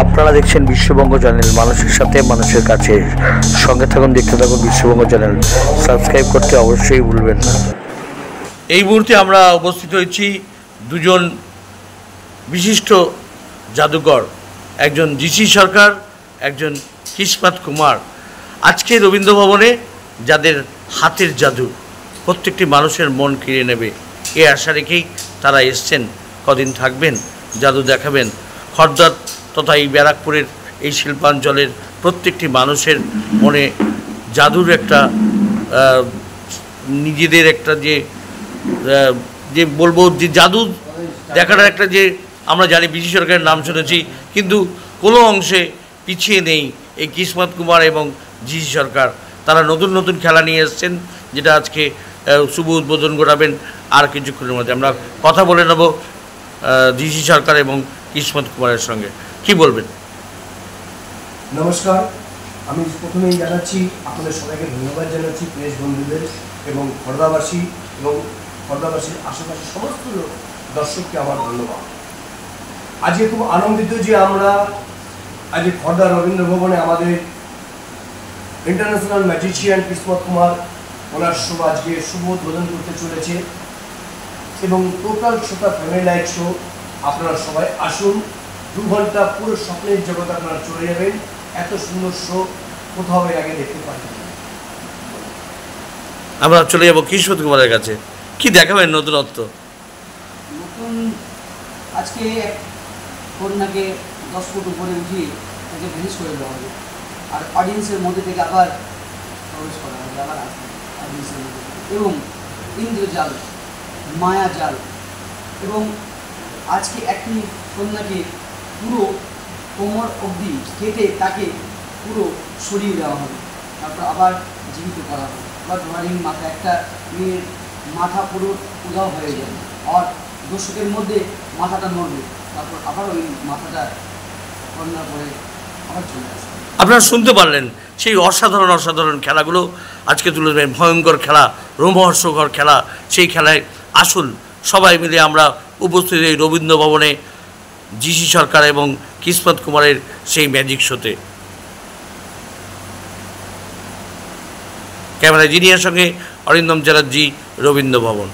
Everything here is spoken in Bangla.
আপনারা দেখছেন বিশ্ববঙ্গ চ্যানেল, মানুষের সাথে মানুষের কাছে। সঙ্গে থাকুন, দেখতে থাকুন বিশ্ববঙ্গ চ্যানেল। সাবস্ক্রাইব করতে অবশ্যই ভুলবেন না। এই মুহূর্তে আমরা উপস্থিত হয়েছি দুজন বিশিষ্ট জাদুকর, একজন জিসি সরকার, একজন কিসমত কুমার। আজকে রবীন্দ্র ভবনে যাদের হাতের জাদু প্রত্যেকটি মানুষের মন কেড়ে নেবে, এ আশা রেখেই তারা এসছেন। কদিন থাকবেন, জাদু দেখাবেন। খড়দা তথা এই ব্যারাকপুরের এই শিল্পাঞ্চলের প্রত্যেকটি মানুষের মনে জাদুর একটা নিজেদের একটা যে বলবো যে জাদু দেখাটার একটা, যে আমরা জানি বিসি সরকারের নাম শুনেছি, কিন্তু কোনো অংশে পিছিয়ে নেই এই কিসমত কুমার এবং জিসি সরকার। তারা নতুন নতুন খেলা নিয়ে এসছেন, যেটা আজকে শুভ উদ্বোধন ঘটাবেন আর কিছুক্ষণের মধ্যে। আমরা কথা বলে নেব জিসি সরকার এবং কিসমত কুমারের সঙ্গে। কি বলবেন? নমস্কার, আমি প্রথমেই জানাচ্ছি আপনাদের সবাইকে ধন্যবাদ জানাচ্ছি, প্রেস বন্ধুদের এবং খড়দাবাসী এবং খড়দাবাসীর আশেপাশে সমস্ত দর্শককে আমার ধন্যবাদ। আজকে খুব আনন্দিত যে আমরা আজকে খড়দা রবীন্দ্র ভবনে আমাদের ইন্টারন্যাশনাল ম্যাজিশিয়ান কিসমত কুমার ওনার শো আজকে শুভ উদ্বোধন করতে চলেছে এবং টোটাল শোটা ফ্যামিলি লাইট শো। আপনারা সবাই আসুন, 2 ঘন্টা পুরো স্বপ্নের জগৎ আপনারা চলে যাবেন। এত সুন্দর শো কোথাও এর আগে দেখতে পাচ্ছেন। আমরা চলে যাব কিসমত কুমারের কাছে। কি দেখাবেন নতুনত্ব? নতুন আজকে কন্যাকে 10 ফুট উপরে উঠিয়ে তাকে ভ্যানিশ করে দেওয়া হবে, আর অডিয়েন্সের মধ্যে থেকে আবার প্রবেশ করা হবে, আবার আসবে অডিয়েন্সের মধ্যে। এবং ইন্দ্রজাল, মায়াজাল, এবং আজকে একটি কন্যাকে পুরো কোমর অবধি কেটে তাকে পুরো সরিয়ে দেওয়া হবে, তারপর আবার জীবিত করা হবে। আবার ড্রয়িং মাথা, একটা মেয়ের মাথা পুরো উধাও হয়ে যাবে, আর দর্শকের মধ্যে মাথাটা নড়বে, তারপর আবার ওই মাথাটা কন্যা করে আবার চলে আসবে। আপনারা শুনতে পারলেন সেই অসাধারণ অসাধারণ খেলাগুলো আজকে তুলে দেবেন। ভয়ঙ্কর খেলা, রোমহর্ষকর খেলা, সেই খেলায় আসুন সবাই মিলে আমরা উপস্থিত এই রবীন্দ্র ভবনে জিসি সরকার এবং কিসমত কুমারের সেই ম্যাজিক শোতে। ক্যামেরা জিনিয়ার সঙ্গে অরিন্দম চ্যাটার্জি, রবীন্দ্র ভবন।